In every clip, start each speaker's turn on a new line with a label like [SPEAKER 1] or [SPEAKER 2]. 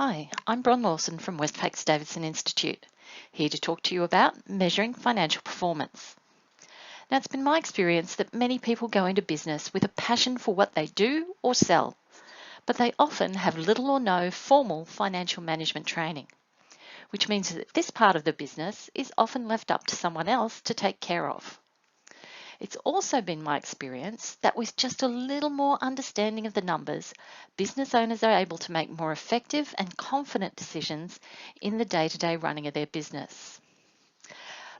[SPEAKER 1] Hi, I'm Bron Lawson from Westpak's Davidson Institute, here to talk to you about measuring financial performance. Now, it's been my experience that many people go into business with a passion for what they do or sell, but they often have little or no formal financial management training, which means that this part of the business is often left up to someone else to take care of. It's also been my experience that with just a little more understanding of the numbers, business owners are able to make more effective and confident decisions in the day-to-day running of their business.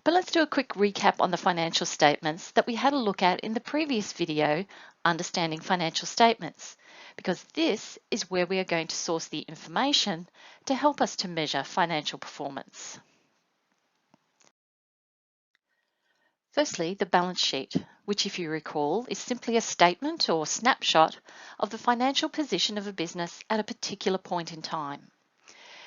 [SPEAKER 1] But let's do a quick recap on the financial statements that we had a look at in the previous video, Understanding Financial Statements, because this is where we are going to source the information to help us to measure financial performance. Firstly, the balance sheet, which if you recall is simply a statement or snapshot of the financial position of a business at a particular point in time.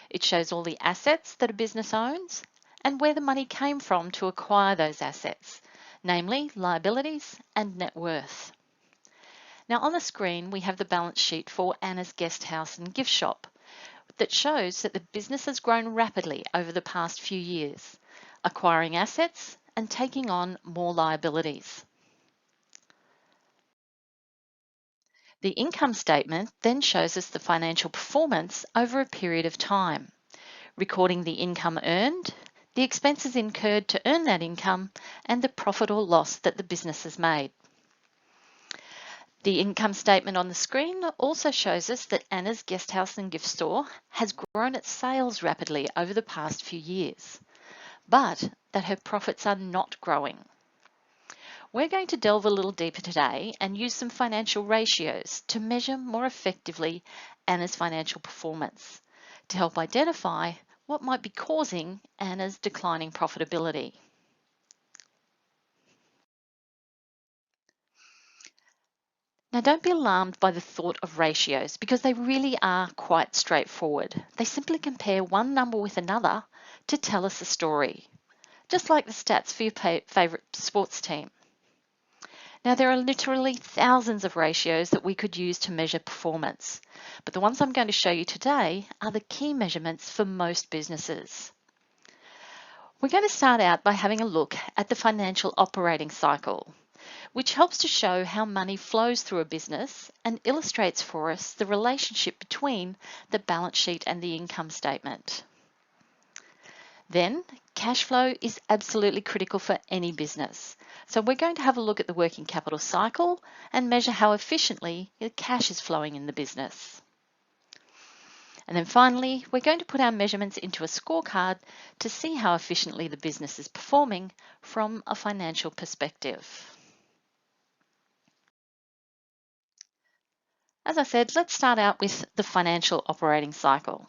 [SPEAKER 1] It shows all the assets that a business owns and where the money came from to acquire those assets, namely liabilities and net worth. Now on the screen we have the balance sheet for Anna's Guest House and Gift Shop that shows that the business has grown rapidly over the past few years, acquiring assets and taking on more liabilities. The income statement then shows us the financial performance over a period of time, recording the income earned, the expenses incurred to earn that income, and the profit or loss that the business has made. The income statement on the screen also shows us that Anna's Guest House and Gift Store has grown its sales rapidly over the past few years, but that her profits are not growing. We're going to delve a little deeper today and use some financial ratios to measure more effectively Anna's financial performance to help identify what might be causing Anna's declining profitability. Now, don't be alarmed by the thought of ratios because they really are quite straightforward. They simply compare one number with another to tell us a story, just like the stats for your favourite sports team. Now, there are literally thousands of ratios that we could use to measure performance, but the ones I'm going to show you today are the key measurements for most businesses. We're going to start out by having a look at the financial operating cycle, which helps to show how money flows through a business and illustrates for us the relationship between the balance sheet and the income statement. Then, cash flow is absolutely critical for any business. So we're going to have a look at the working capital cycle and measure how efficiently the cash is flowing in the business. And then finally, we're going to put our measurements into a scorecard to see how efficiently the business is performing from a financial perspective. As I said, let's start out with the financial operating cycle.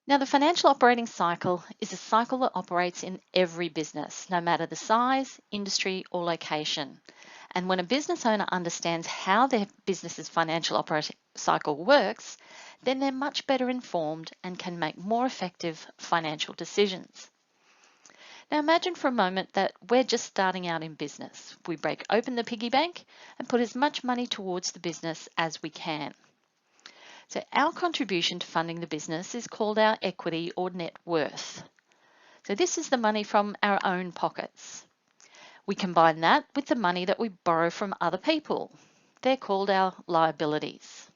[SPEAKER 1] Now, the financial operating cycle is a cycle that operates in every business, no matter the size, industry, or location. And when a business owner understands how their business's financial operating cycle works, then they're much better informed and can make more effective financial decisions. Now, imagine for a moment that we're just starting out in business. We break open the piggy bank and put as much money towards the business as we can. So our contribution to funding the business is called our equity or net worth. So this is the money from our own pockets. We combine that with the money that we borrow from other people. They're called our liabilities.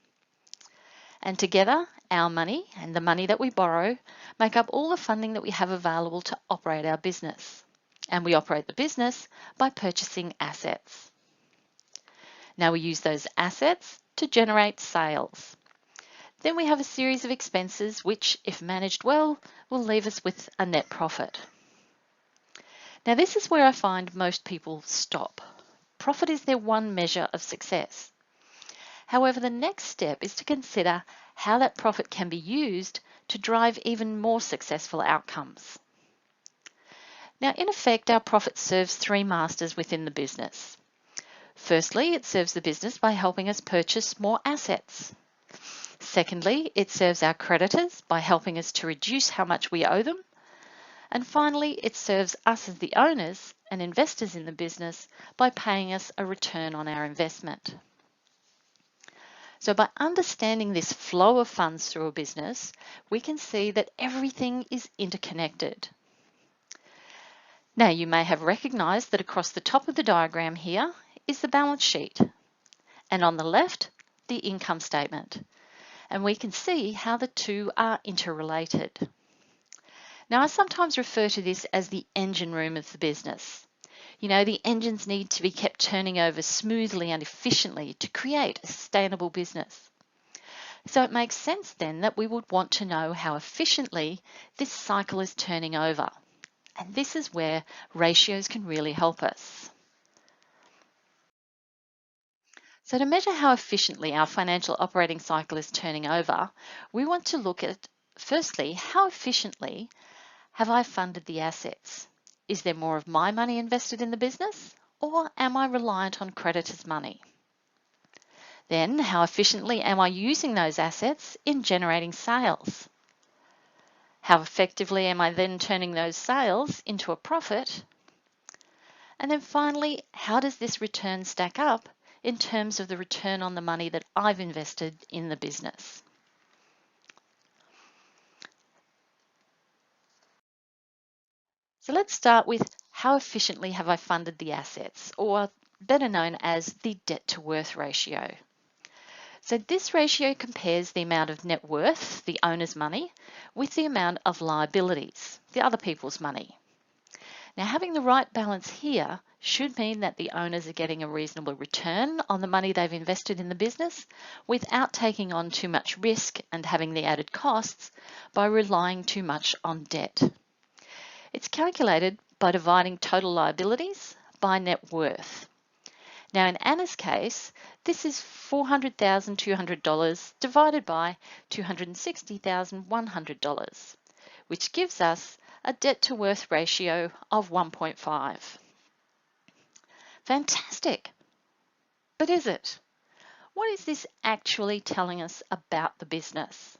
[SPEAKER 1] And together, our money and the money that we borrow make up all the funding that we have available to operate our business. And we operate the business by purchasing assets. Now we use those assets to generate sales. Then we have a series of expenses which, if managed well, will leave us with a net profit. Now this is where I find most people stop. Profit is their one measure of success. However, the next step is to consider how that profit can be used to drive even more successful outcomes. Now, in effect, our profit serves three masters within the business. Firstly, it serves the business by helping us purchase more assets. Secondly, it serves our creditors by helping us to reduce how much we owe them. And finally, it serves us as the owners and investors in the business by paying us a return on our investment. So by understanding this flow of funds through a business, we can see that everything is interconnected. Now you may have recognised that across the top of the diagram here is the balance sheet, and on the left, the income statement. And we can see how the two are interrelated. Now I sometimes refer to this as the engine room of the business. You know, the engines need to be kept turning over smoothly and efficiently to create a sustainable business. So it makes sense then that we would want to know how efficiently this cycle is turning over. And this is where ratios can really help us. So to measure how efficiently our financial operating cycle is turning over, we want to look at, firstly, how efficiently have I funded the assets? Is there more of my money invested in the business, or am I reliant on creditors' money? Then, how efficiently am I using those assets in generating sales? How effectively am I then turning those sales into a profit? And then finally, how does this return stack up in terms of the return on the money that I've invested in the business? So let's start with how efficiently have I funded the assets, or better known as the debt to worth ratio. So this ratio compares the amount of net worth, the owner's money, with the amount of liabilities, the other people's money. Now having the right balance here should mean that the owners are getting a reasonable return on the money they've invested in the business without taking on too much risk and having the added costs by relying too much on debt. It's calculated by dividing total liabilities by net worth. Now in Anna's case, this is $400,200 divided by $260,100, which gives us a debt to worth ratio of 1.5. Fantastic! But is it? What is this actually telling us about the business?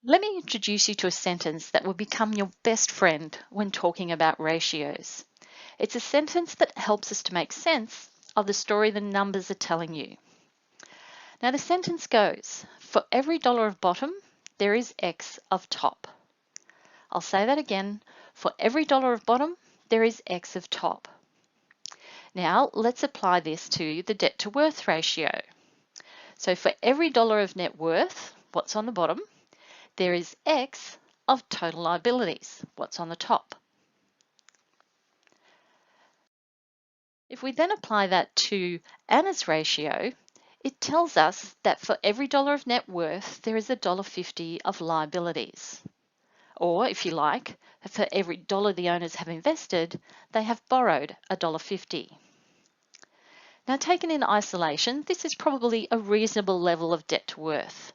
[SPEAKER 1] Let me introduce you to a sentence that will become your best friend when talking about ratios. It's a sentence that helps us to make sense of the story the numbers are telling you. Now the sentence goes, for every dollar of bottom, there is X of top. I'll say that again, for every dollar of bottom, there is X of top. Now let's apply this to the debt to worth ratio. So for every dollar of net worth, what's on the bottom? There is X of total liabilities, what's on the top. If we then apply that to Anna's ratio, it tells us that for every dollar of net worth, there is $1.50 of liabilities. Or, if you like, for every dollar the owners have invested, they have borrowed $1.50. Now, taken in isolation, this is probably a reasonable level of debt to worth.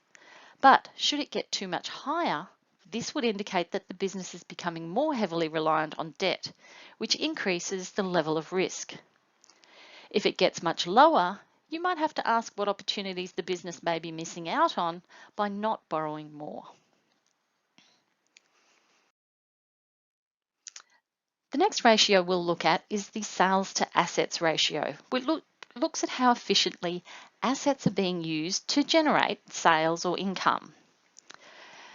[SPEAKER 1] But should it get too much higher, this would indicate that the business is becoming more heavily reliant on debt, which increases the level of risk. If it gets much lower, you might have to ask what opportunities the business may be missing out on by not borrowing more. The next ratio we'll look at is the sales to assets ratio, which looks at how efficiently assets are being used to generate sales or income.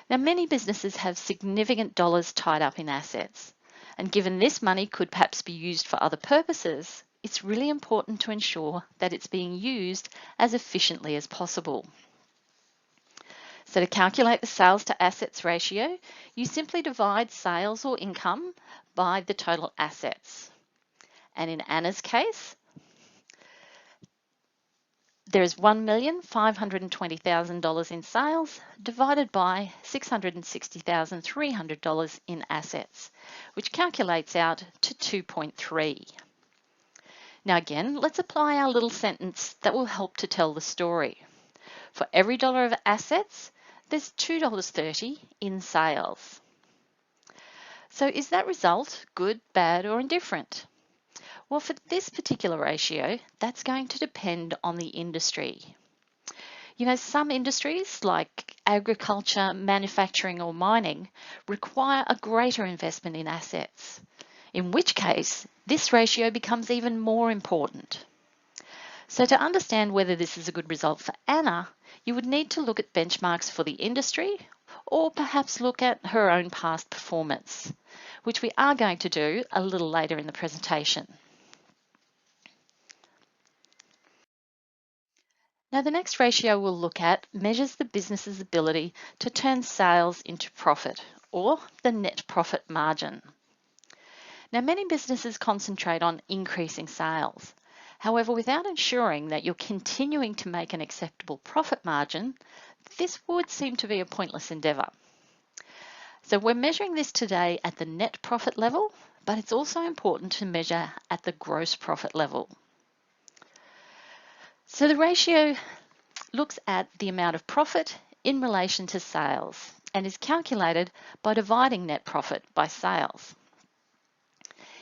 [SPEAKER 1] Now, many businesses have significant dollars tied up in assets, and given this money could perhaps be used for other purposes, it's really important to ensure that it's being used as efficiently as possible. So to calculate the sales to assets ratio, you simply divide sales or income by the total assets. And in Anna's case, there is $1,520,000 in sales divided by $660,300 in assets, which calculates out to 2.3. Now again, let's apply our little sentence that will help to tell the story. For every dollar of assets, there's $2.30 in sales. So is that result good, bad, or indifferent? Well, for this particular ratio, that's going to depend on the industry. You know, some industries like agriculture, manufacturing, or mining require a greater investment in assets, in which case this ratio becomes even more important. So to understand whether this is a good result for Anna, you would need to look at benchmarks for the industry or perhaps look at her own past performance, which we are going to do a little later in the presentation. Now the next ratio we'll look at measures the business's ability to turn sales into profit, or the net profit margin. Now many businesses concentrate on increasing sales. However, without ensuring that you're continuing to make an acceptable profit margin, this would seem to be a pointless endeavour. So we're measuring this today at the net profit level, but it's also important to measure at the gross profit level. So the ratio looks at the amount of profit in relation to sales and is calculated by dividing net profit by sales.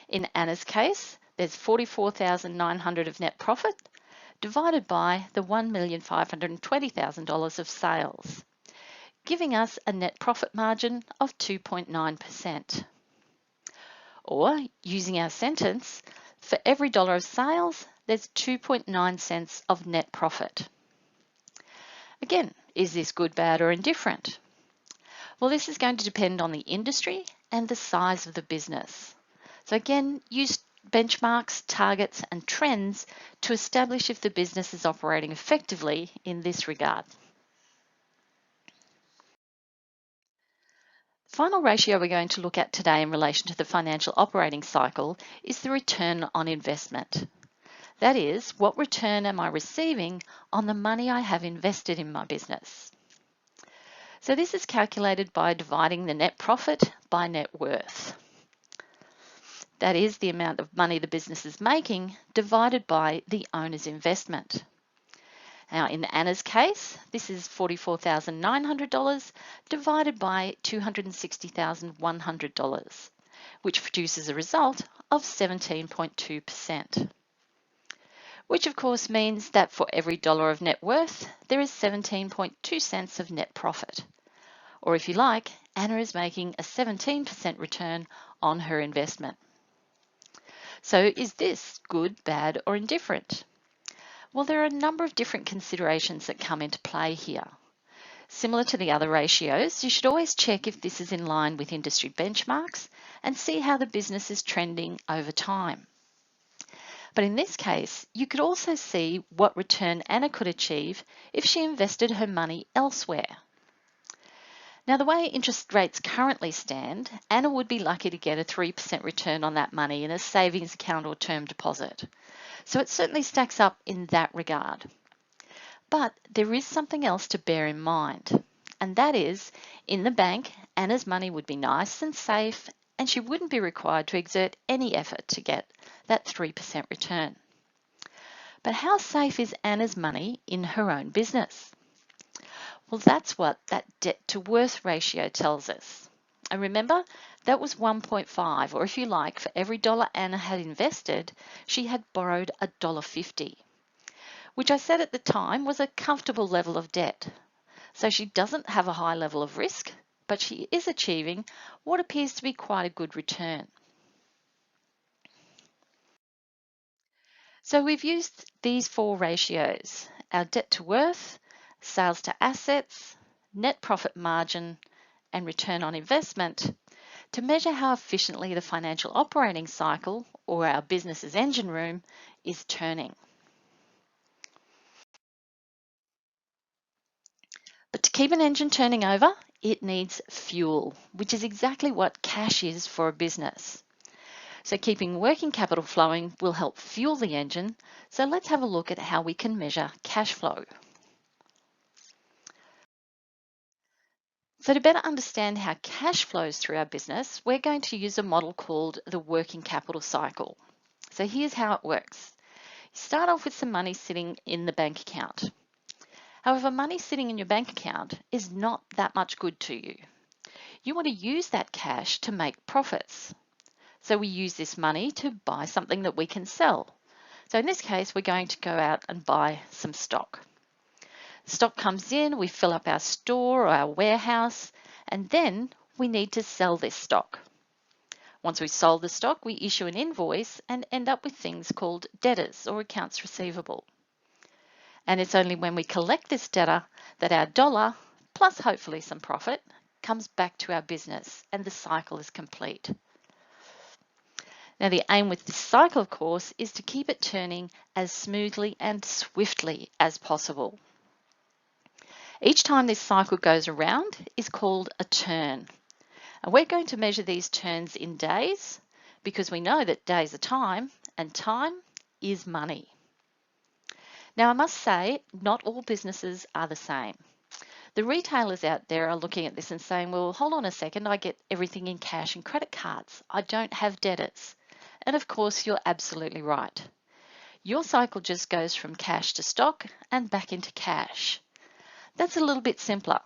[SPEAKER 1] In Anna's case, there's $44,900 of net profit divided by the $1,520,000 of sales, giving us a net profit margin of 2.9%. Or, using our sentence, for every dollar of sales, there's 2.9 cents of net profit. Again, is this good, bad, or indifferent? Well, this is going to depend on the industry and the size of the business. So again, use benchmarks, targets, and trends to establish if the business is operating effectively in this regard. The final ratio we're going to look at today in relation to the financial operating cycle is the return on investment. That is, what return am I receiving on the money I have invested in my business? So this is calculated by dividing the net profit by net worth. That is the amount of money the business is making divided by the owner's investment. Now in Anna's case, this is $44,900 divided by $260,100, which produces a result of 17.2%. Which of course means that for every dollar of net worth, there is 17.2 cents of net profit. Or if you like, Anna is making a 17% return on her investment. So is this good, bad, or indifferent? Well, there are a number of different considerations that come into play here. Similar to the other ratios, you should always check if this is in line with industry benchmarks and see how the business is trending over time. But in this case, you could also see what return Anna could achieve if she invested her money elsewhere. Now, the way interest rates currently stand, Anna would be lucky to get a 3% return on that money in a savings account or term deposit. So it certainly stacks up in that regard. But there is something else to bear in mind, and that is, in the bank, Anna's money would be nice and safe, and she wouldn't be required to exert any effort to get that 3% return. But how safe is Anna's money in her own business? Well, that's what that debt to worth ratio tells us. And remember, that was 1.5, or if you like, for every dollar Anna had invested, she had borrowed $1.50, which I said at the time was a comfortable level of debt. So she doesn't have a high level of risk, but she is achieving what appears to be quite a good return. So we've used these four ratios: our debt to worth, sales to assets, net profit margin, and return on investment to measure how efficiently the financial operating cycle, or our business's engine room, is turning. But to keep an engine turning over, it needs fuel, which is exactly what cash is for a business. So keeping working capital flowing will help fuel the engine. So let's have a look at how we can measure cash flow. So to better understand how cash flows through our business, we're going to use a model called the working capital cycle. So here's how it works. You start off with some money sitting in the bank account. However, money sitting in your bank account is not that much good to you. You want to use that cash to make profits. So we use this money to buy something that we can sell. So in this case, we're going to go out and buy some stock. Stock comes in, we fill up our store or our warehouse, and then we need to sell this stock. Once we've sold the stock, we issue an invoice and end up with things called debtors or accounts receivable. And it's only when we collect this debtor that our dollar, plus hopefully some profit, comes back to our business and the cycle is complete. Now, the aim with this cycle, of course, is to keep it turning as smoothly and swiftly as possible. Each time this cycle goes around is called a turn. And we're going to measure these turns in days because we know that days are time and time is money. Now, I must say, not all businesses are the same. The retailers out there are looking at this and saying, well, hold on a second, I get everything in cash and credit cards. I don't have debtors. And of course, you're absolutely right. Your cycle just goes from cash to stock and back into cash. That's a little bit simpler,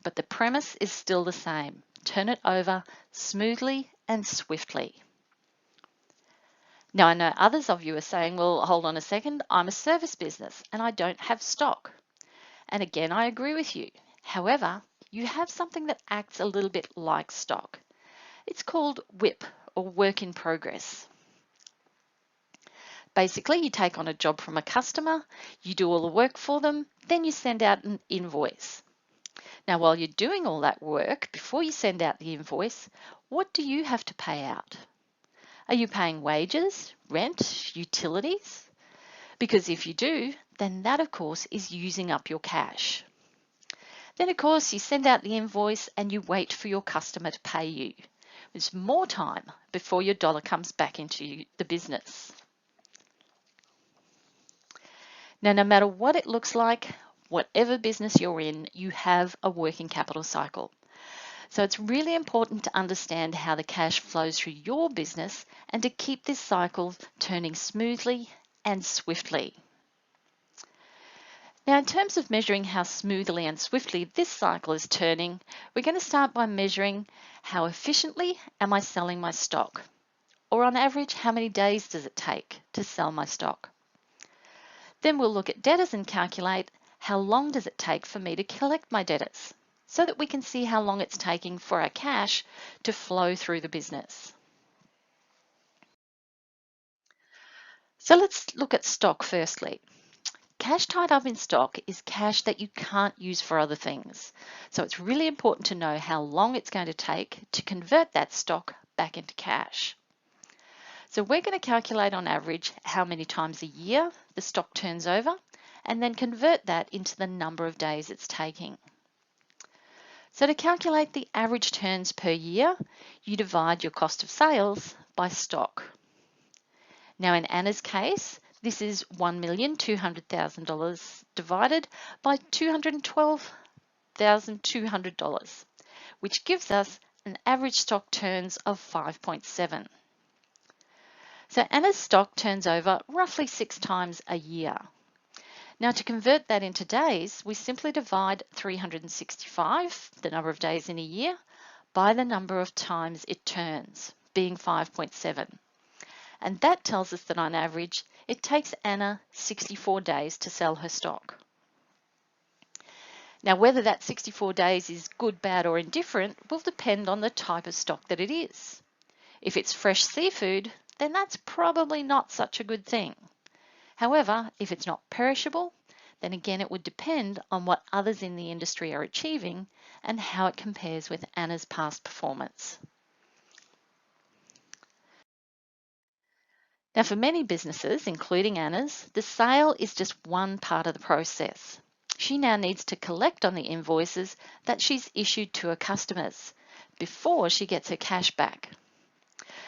[SPEAKER 1] but the premise is still the same. Turn it over smoothly and swiftly. Now, I know others of you are saying, well, hold on a second, I'm a service business and I don't have stock. And again, I agree with you. However, you have something that acts a little bit like stock. It's called WIP, or work in progress. Basically, you take on a job from a customer, you do all the work for them, then you send out an invoice. Now, while you're doing all that work, before you send out the invoice, what do you have to pay out? Are you paying wages, rent, utilities? Because if you do, then that, of course, is using up your cash. Then, of course, you send out the invoice and you wait for your customer to pay you. There's more time before your dollar comes back into the business. Now, no matter what it looks like, whatever business you're in, you have a working capital cycle. So it's really important to understand how the cash flows through your business and to keep this cycle turning smoothly and swiftly. Now, in terms of measuring how smoothly and swiftly this cycle is turning, we're going to start by measuring how efficiently am I selling my stock? Or on average, how many days does it take to sell my stock? Then we'll look at debtors and calculate how long does it take for me to collect my debtors, so that we can see how long it's taking for our cash to flow through the business. So let's look at stock firstly. Cash tied up in stock is cash that you can't use for other things. So it's really important to know how long it's going to take to convert that stock back into cash. So we're going to calculate on average how many times a year the stock turns over and then convert that into the number of days it's taking. So to calculate the average turns per year, you divide your cost of sales by stock. Now in Anna's case, this is $1,200,000 divided by $212,200, which gives us an average stock turns of 5.7. So Anna's stock turns over roughly 6 times a year. Now to convert that into days, we simply divide 365, the number of days in a year, by the number of times it turns, being 5.7. And that tells us that on average, it takes Anna 64 days to sell her stock. Now, whether that 64 days is good, bad, or indifferent will depend on the type of stock that it is. If it's fresh seafood, then that's probably not such a good thing. However, if it's not perishable, then again it would depend on what others in the industry are achieving and how it compares with Anna's past performance. Now, for many businesses, including Anna's, the sale is just one part of the process. She now needs to collect on the invoices that she's issued to her customers before she gets her cash back.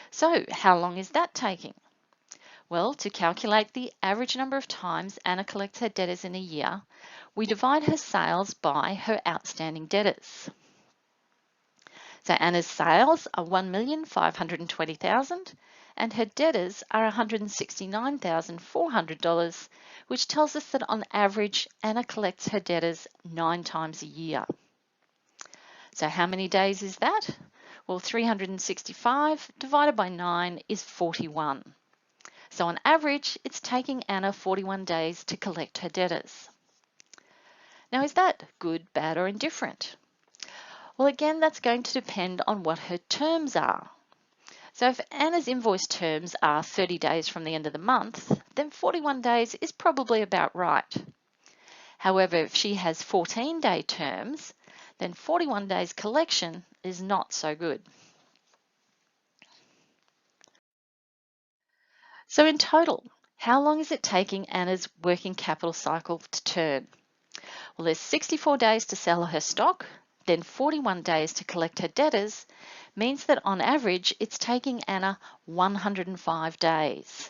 [SPEAKER 1] So, how long is that taking? Well, to calculate the average number of times Anna collects her debtors in a year, we divide her sales by her outstanding debtors. So Anna's sales are $1,520,000 and her debtors are $169,400, which tells us that on average, Anna collects her debtors 9 times a year. So how many days is that? Well, 365 divided by 9 is 41. So on average, it's taking Anna 41 days to collect her debtors. Now, is that good, bad, or indifferent? Well, again, that's going to depend on what her terms are. So if Anna's invoice terms are 30 days from the end of the month, then 41 days is probably about right. However, if she has 14-day terms, then 41 days collection is not so good. So in total, how long is it taking Anna's working capital cycle to turn? Well, there's 64 days to sell her stock, then 41 days to collect her debtors, means that on average it's taking Anna 105 days,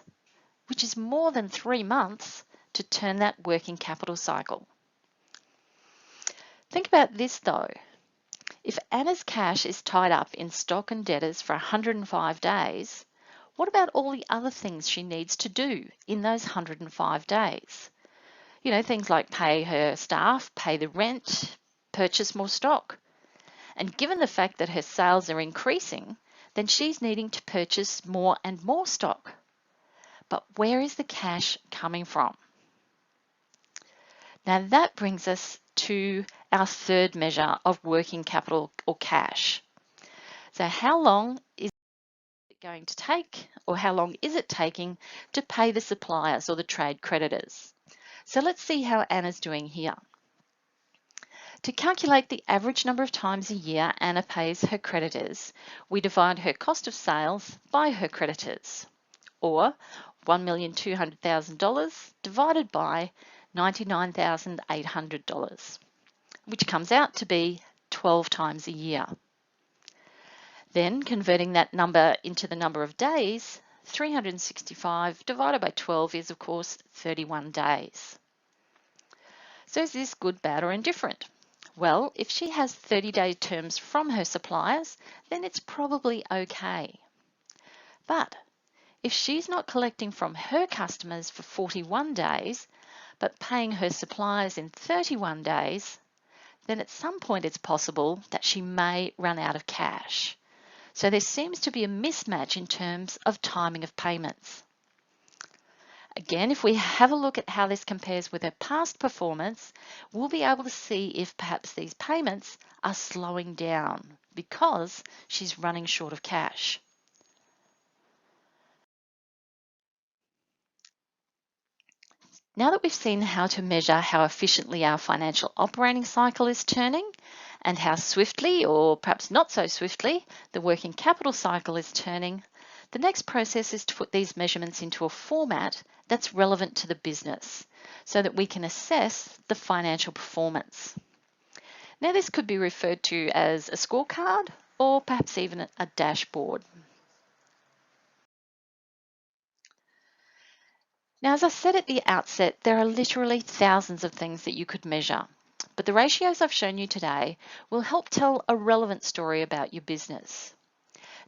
[SPEAKER 1] which is more than 3 months to turn that working capital cycle. Think about this though. If Anna's cash is tied up in stock and debtors for 105 days, what about all the other things she needs to do in those 105 days? You know, things like pay her staff, pay the rent, purchase more stock. And given the fact that her sales are increasing, then she's needing to purchase more and more stock. But where is the cash coming from? Now that brings us to our third measure of working capital or cash. So how long is it going to take, or how long is it taking to pay the suppliers or the trade creditors? So let's see how Anna's doing here. To calculate the average number of times a year Anna pays her creditors, we divide her cost of sales by her creditors, or $1,200,000 divided by $99,800, which comes out to be 12 times a year. Then converting that number into the number of days, 365 divided by 12 is of course 31 days. So is this good, bad or indifferent? Well, if she has 30-day terms from her suppliers, then it's probably okay. But if she's not collecting from her customers for 41 days, but paying her suppliers in 31 days, then at some point it's possible that she may run out of cash. So there seems to be a mismatch in terms of timing of payments. Again, if we have a look at how this compares with her past performance, we'll be able to see if perhaps these payments are slowing down because she's running short of cash. Now that we've seen how to measure how efficiently our financial operating cycle is turning and how swiftly, or perhaps not so swiftly, the working capital cycle is turning, the next process is to put these measurements into a format that's relevant to the business so that we can assess the financial performance. Now this could be referred to as a scorecard or perhaps even a dashboard. Now, as I said at the outset, there are literally thousands of things that you could measure, but the ratios I've shown you today will help tell a relevant story about your business.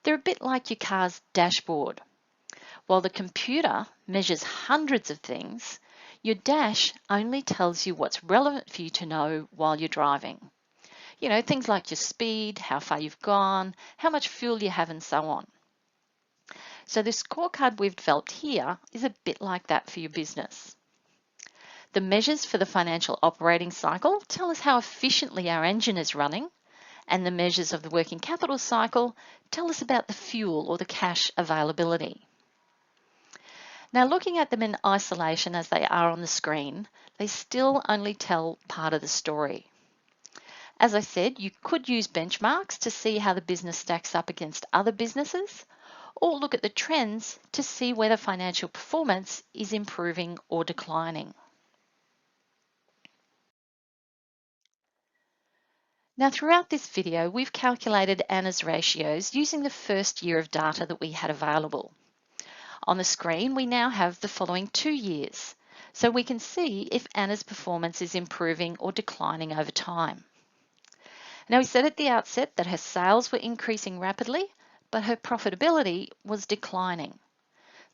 [SPEAKER 1] They're a bit like your car's dashboard. While the computer measures hundreds of things, your dash only tells you what's relevant for you to know while you're driving. You know, things like your speed, how far you've gone, how much fuel you have, and so on. So the scorecard we've developed here is a bit like that for your business. The measures for the financial operating cycle tell us how efficiently our engine is running, and the measures of the working capital cycle tell us about the fuel or the cash availability. Now, looking at them in isolation as they are on the screen, they still only tell part of the story. As I said, you could use benchmarks to see how the business stacks up against other businesses, or look at the trends to see whether financial performance is improving or declining. Now, throughout this video, we've calculated Anna's ratios using the first year of data that we had available. On the screen, we now have the following 2 years, so we can see if Anna's performance is improving or declining over time. Now, we said at the outset that her sales were increasing rapidly, but her profitability was declining.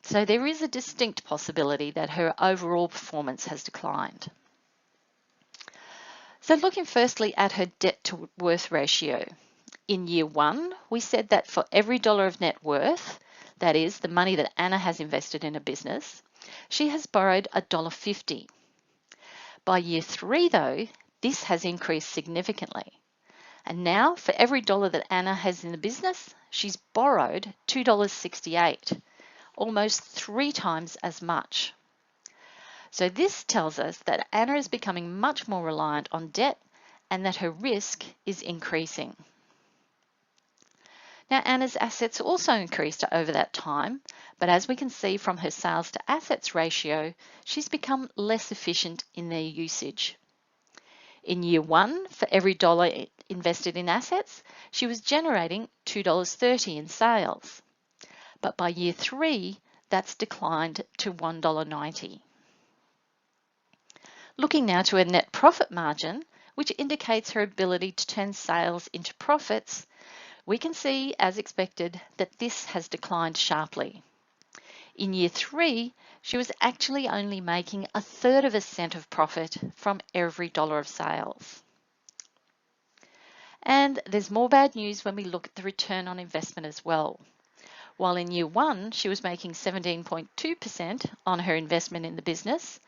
[SPEAKER 1] So there is a distinct possibility that her overall performance has declined. So looking firstly at her debt to worth ratio. In year 1, we said that for every dollar of net worth, that is, the money that Anna has invested in a business, she has borrowed $1.50. By year 3, though, this has increased significantly. And now, for every dollar that Anna has in the business, she's borrowed $2.68, almost 3 times as much. So this tells us that Anna is becoming much more reliant on debt and that her risk is increasing. Now, Anna's assets also increased over that time, but as we can see from her sales to assets ratio, she's become less efficient in their usage. In year one, for every dollar invested in assets, she was generating $2.30 in sales. But by year three, that's declined to $1.90. Looking now to her net profit margin, which indicates her ability to turn sales into profits, we can see, as expected, that this has declined sharply. In year three, she was actually only making 1/3 of a cent of profit from every dollar of sales. And there's more bad news when we look at the return on investment as well. While in year one, she was making 17.2% on her investment in the business,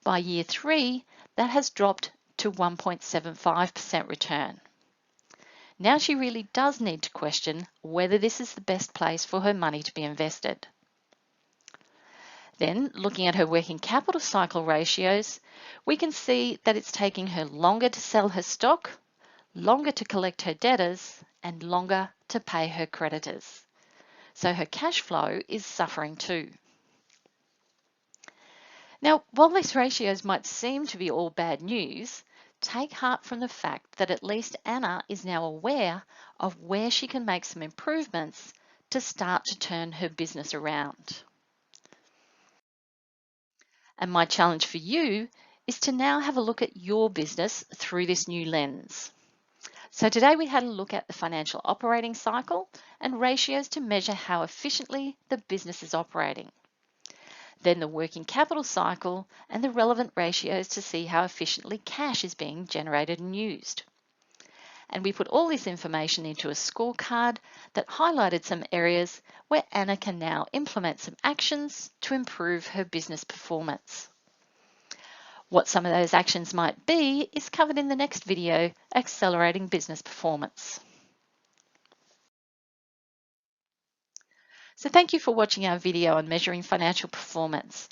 [SPEAKER 1] by year three, that has dropped to 1.75% return. Now she really does need to question whether this is the best place for her money to be invested. Then, looking at her working capital cycle ratios, we can see that it's taking her longer to sell her stock, longer to collect her debtors, and longer to pay her creditors. So her cash flow is suffering too. Now, while these ratios might seem to be all bad news, take heart from the fact that at least Anna is now aware of where she can make some improvements to start to turn her business around. And my challenge for you is to now have a look at your business through this new lens. So today we had a look at the financial operating cycle and ratios to measure how efficiently the business is operating. Then the working capital cycle and the relevant ratios to see how efficiently cash is being generated and used. And we put all this information into a scorecard that highlighted some areas where Anna can now implement some actions to improve her business performance. What some of those actions might be is covered in the next video, Accelerating Business Performance. So thank you for watching our video on measuring financial performance.